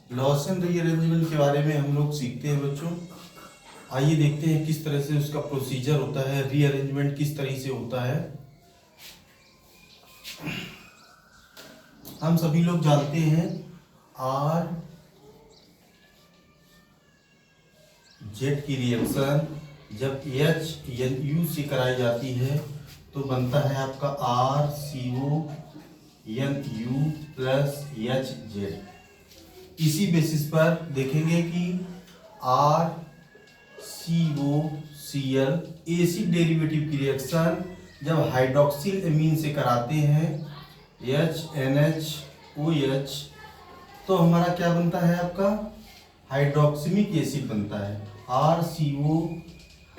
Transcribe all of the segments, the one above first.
Loss and rearrangement के बारे में हम लोग सीखते हैं बच्चों। आइए देखते हैं किस तरह से उसका प्रोसीजर होता है, रीअरेंजमेंट किस तरह से होता है। हम सभी लोग जानते हैं आर जेड की रिएक्शन जब एच एन यू से कराई जाती है तो बनता है आपका R C O N U plus H Z. इसी बेसिस पर देखेंगे कि R C O C L acid derivative की रिएक्शन जब हाइड्रोक्सिल एमीन से कराते हैं H N H O H तो हमारा क्या बनता है आपका हाइड्रोक्सिमिक एसिड बनता है R C O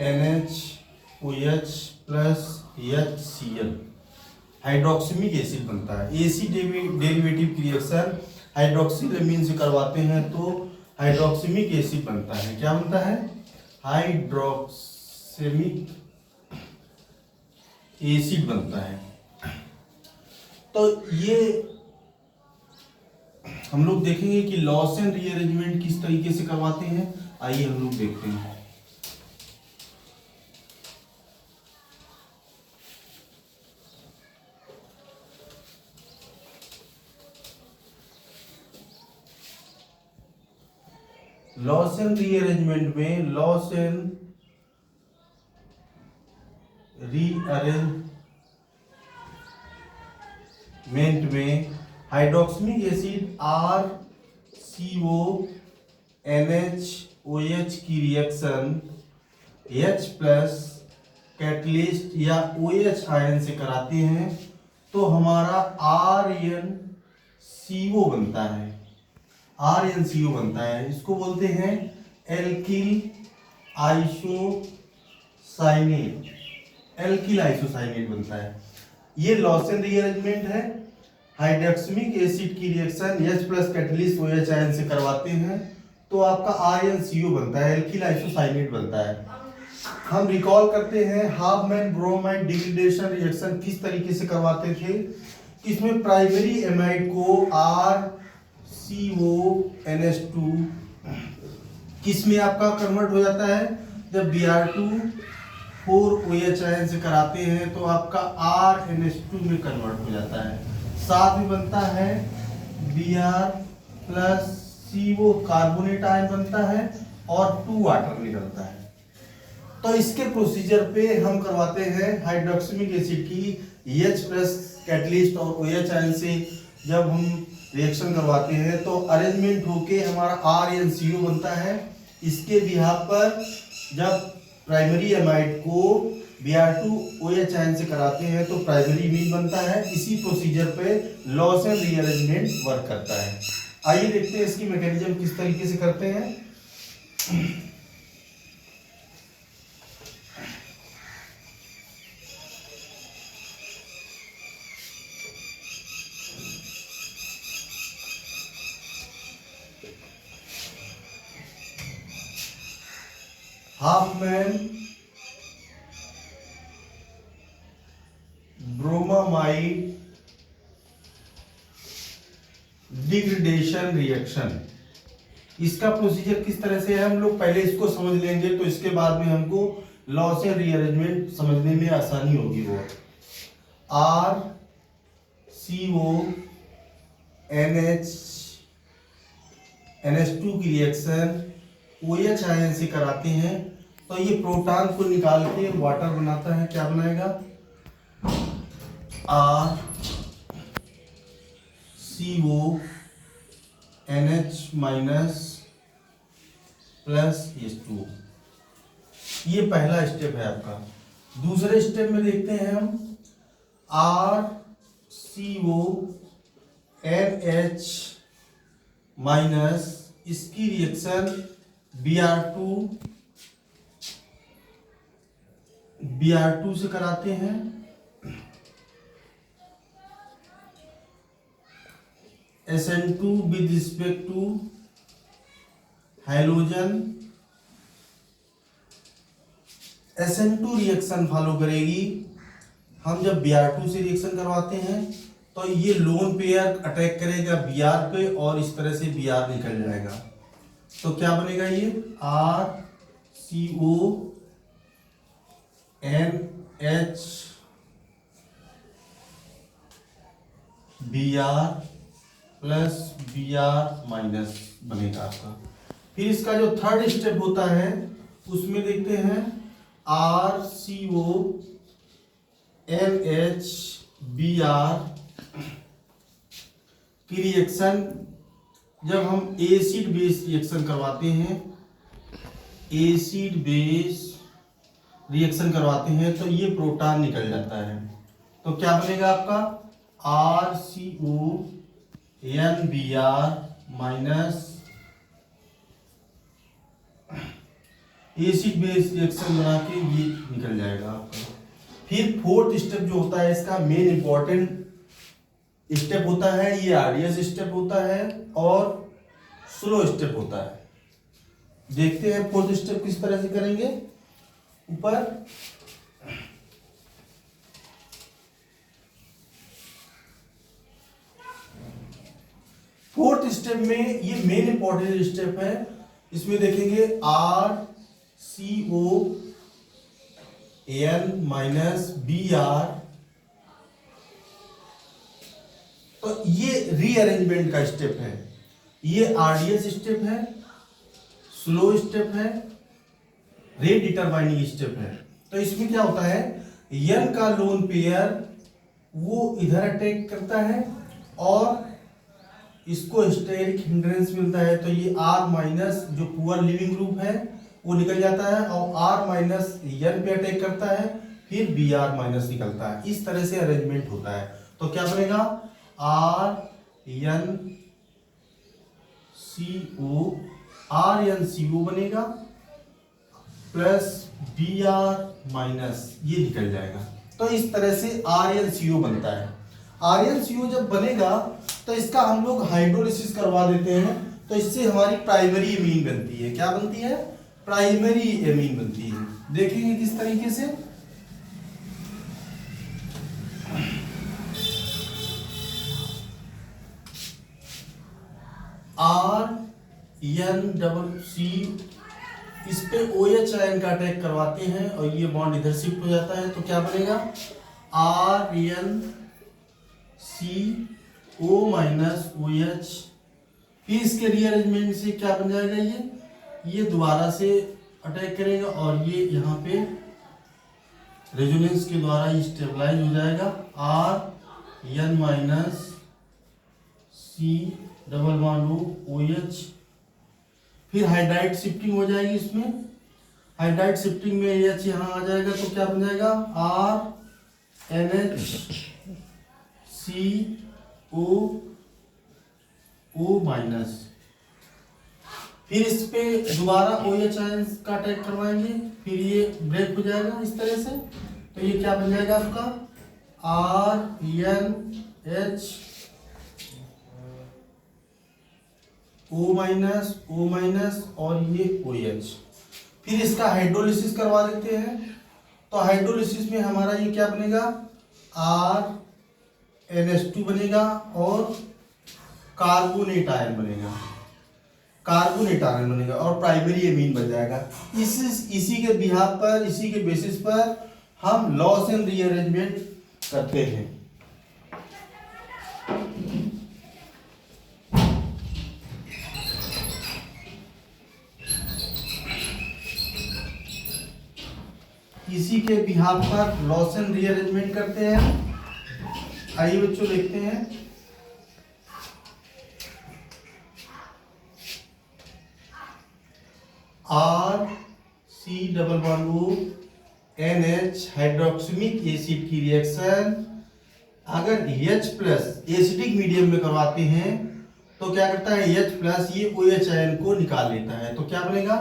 N H O H plus H C L. Hydroxamic acid बनता है। एसिड डेरिवेटिव की रिएक्शन हाइड्रोक्सिल एमीन से करवाते हैं तो हाइड्रोक्सिमिक एसिड बनता है। क्या बनता है? हाइड्रोक्सिमिक एसिड बनता है। तो ये हम लोग देखेंगे कि लॉस एंड रीअरेंजमेंट किस तरीके से करवाते हैं। आइए हम लोग देखते हैं। लॉस एंड रीअरेंजमेंट में लॉस एंड रीअरेंजमेंट में hydroxamic acid R C O N H O H की रिएक्शन H प्लस कैटलिस्ट या OH आयन से कराते हैं तो हमारा RnCO बनता है। RnCO बनता है, इसको बोलते हैं एल्किल आइसोसाइनेट। एल्किल आइसोसाइनेट बनता है। ये लॉस एंड रीअरेंजमेंट है। हाइड्रोक्सिमिक एसिड की reaction H plus catalyst OH ion से करवाते हैं तो आपका RnCO बनता है, एल्किल आइसोसाइनेट बनता है। हम रिकॉल करते हैं हाफमैन ब्रोमाइड डिग्रेडेशन रिएक्शन किस तरीके से करवाते थे। इसमें प्राइमरी एमाइड को RCONH2 किस में आपका कन्वर्ट हो जाता है जब Br2 4OH आयन से कराते हैं तो आपका RNH2 में कन्वर्ट हो जाता है। साथ में बनता है Br plus CO carbonate ion बनता है और 2 वाटर निकलता है। तो इसके प्रोसीजर पे हम करवाते हैं हाइड्रोक्सिमिक एसिड की H प्लस कैटलिस्ट और OH आयन से जब हम रिएक्शन करवाते हैं तो अरेंजमेंट होके हमारा RnCO बनता है। इसके बिहाफ पर जब प्राइमरी एमाइड को Br2OH आयन से कराते हैं तो प्राइमरी मीन बनता है। इसी प्रोसीजर पे लॉस एंड रीअरेंजमेंट वर्क करता है। आइए देखते हैं इसकी मैकेनिज्म किस तरीके से करते हैं। हाफमैन ब्रोमामाइड डिग्रेडेशन रिएक्शन, इसका प्रोसीजर किस तरह से है हम लोग पहले इसको समझ लेंगे तो इसके बाद में हमको लॉस एंड रीअरेंजमेंट समझने में आसानी होगी। वो RCONH2 की रिएक्शन OH आयन से कराते हैं तो ये प्रोटॉन को निकाल के वाटर बनाता है। क्या बनाएगा? RCONH minus plus H2। ये पहला स्टेप है आपका। दूसरे स्टेप में देखते हैं हम RCONH माइनस इसकी रिएक्शन Br2 से कराते हैं। SN2 with respect to hydrogen SN2 reaction follow करेगी। हम जब Br2 से रिएक्शन करवाते हैं तो ये लोन पेयर अटैक करेगा Br पे और इस तरह से Br निकल जाएगा। तो क्या बनेगा ये RCONH Br plus Br minus बनेगा आपका। फिर इसका जो थर्ड स्टेप होता है उसमें देखते हैं RCONH Br की रिएक्शन जब हम एसिड बेस रिएक्शन करवाते हैं, एसिड बेस रिएक्शन करवाते हैं तो ये प्रोटॉन निकल जाता है। तो क्या बनेगा आपका RCONBr minus acid base reaction बना के ये निकल जाएगा आपका। फिर फोर्थ स्टेप जो होता है इसका मेन इंपॉर्टेंट स्टेप होता है, ये आरडीएस स्टेप होता है और स्लो स्टेप होता है। देखते हैं फोर्थ स्टेप किस तरह से करेंगे। ऊपर फोर्थ स्टेप में ये मेन इंपॉर्टेंट स्टेप है, इसमें देखेंगे RCON माइनस Br। तो ये रीअरेंजमेंट का स्टेप है, ये आरडीएस स्टेप है, स्लो स्टेप है, रेट डिटरमाइनिंग स्टेप है। तो इसमें क्या होता है n का लोन पेयर वो इधर अटैक करता है और इसको स्टेरिक हिंड्रेंस मिलता है। तो ये R माइनस जो पुअर लिविंग ग्रुप है वो निकल जाता है और R माइनस n पे अटैक करता है, फिर Br माइनस निकलता है। इस तरह से अरेंजमेंट होता है। तो क्या बनेगा RNCO बनेगा प्लस Br माइनस ये निकल जाएगा। तो इस तरह से RNCO बनता है। RNCO जब बनेगा तो इसका हम लोग हाइड्रोलिसिस करवा देते हैं, तो इससे हमारी प्राइमरी एमीन बनती है। क्या बनती है? प्राइमरी एमीन बनती है। देखेंगे किस तरीके से। RNCC इस पे OH आयन का अटैक करवाते हैं और ये बॉन्ड इधर शिफ्ट हो जाता है। तो क्या बनेगा RNCO माइनस OH। फिर इसके रीअरेंजमेंट से क्या बन जाएगा, ये दोबारा से अटैक करेगा और ये यहाँ पे रेजोनेंस के द्वारा ये स्टेबलाइज हो जाएगा। RN minus C double bond OH। फिर हाइड्राइड शिफ्टिंग हो जाएगी इसमें, हाइड्राइड शिफ्टिंग में H यहाँ आ जाएगा। तो क्या बन जाएगा RNHCOO माइनस। फिर इस पे दोबारा OH आयन का अटैक करवाएंगे, फिर ये ब्रेक हो जाएगा इस तरह से। तो ये क्या बन जाएगा आपका RNHO माइनस और ये OH। फिर इसका हाइड्रोलिसिस करवा देते हैं। तो हाइड्रोलिसिस में हमारा ये क्या बनेगा RNH2 बनेगा और कार्बोनेट आयन बनेगा, कार्बोनेट आयन बनेगा और प्राइमरी एमीन बन जाएगा। इसी के बिहाफ पर, इसी के बेसिस पर हम लॉस एंड रीअरेंजमेंट करते हैं। इसी के बिहाफ पर लॉस एंड रीअरेंजमेंट करते हैं। आइए बच्चों देखते हैं। RC double bond O NH hydroxamic acid की रिएक्शन अगर H प्लस एसिडिक मीडियम में करवाते हैं तो क्या करता है H प्लस ये OH आयन को निकाल लेता है। तो क्या बनेगा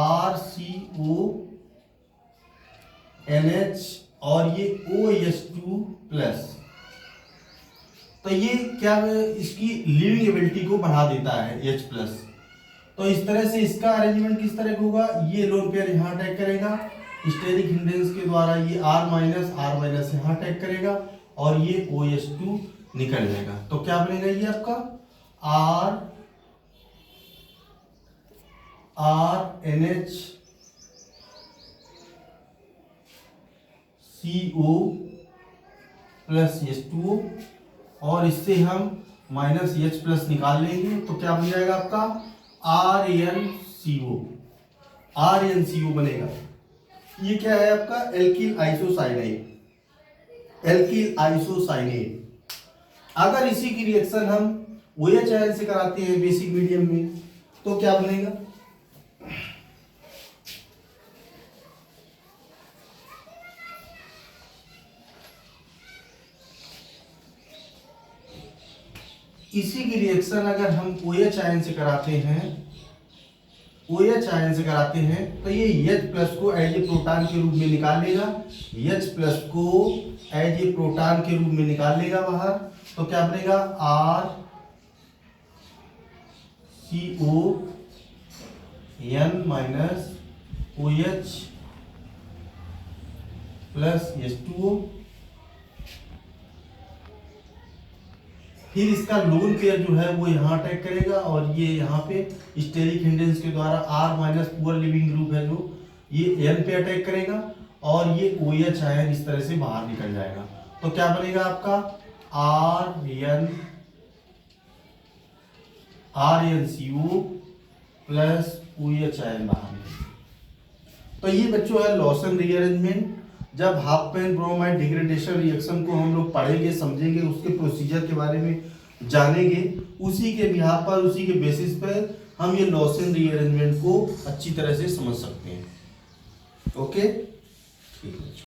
RCONH और ये OH2 प्लस। तो ये क्या इसकी लिविंग एबिलिटी को बढ़ा देता है H प्लस। तो इस तरह से इसका अरेंजमेंट किस तरह का होगा, ये लोन पेयर यहाँ अटैक करेगा स्टेरिक हिंड्रेंस के द्वारा, ये R माइनस यहाँ अटैक करेगा और ये OH2 निकल जाएगा। तो क्या बनेगा ये आपका RNHCO प्लस H2O, और इससे हम माइनस H प्लस निकाल लेंगे तो क्या बन जाएगा आपका RNCO बनेगा। ये क्या है आपका एल्किल आइसोसाइनेट। अगर इसी की रिएक्शन हम OH आयन से कराते हैं बेसिक मीडियम में तो क्या बनेगा, इसी की रिएक्शन अगर हम OH आयन से कराते हैं तो ये H प्लस को एज ए प्रोटॉन के रूप में निकाल लेगा, बाहर। तो क्या बनेगा RCON minus OH plus H2O। फिर इसका लोन पेयर जो है वो यहाँ अटैक करेगा और ये यहाँ पे स्टेरिक हिंडेंस के द्वारा R minus poor leaving group है जो ये N पे अटैक करेगा और ये OH आयन इस तरह से बाहर निकल जाएगा। तो क्या बनेगा आपका RNCO प्लस OH आयन बाहर निकलेगा। तो ये बच्चों है लॉसन रीअरेंजमेंट। जब Hofmann bromide degradation reaction को हम लोग पढ़ेंगे, समझेंगे, उसके प्रोसीजर के बारे में जानेंगे, उसी के बिहाफ पर, उसी के बेसिस पर हम ये लॉसन रीअरेंजमेंट को अच्छी तरह से समझ सकते हैं। ओके, ठीक है।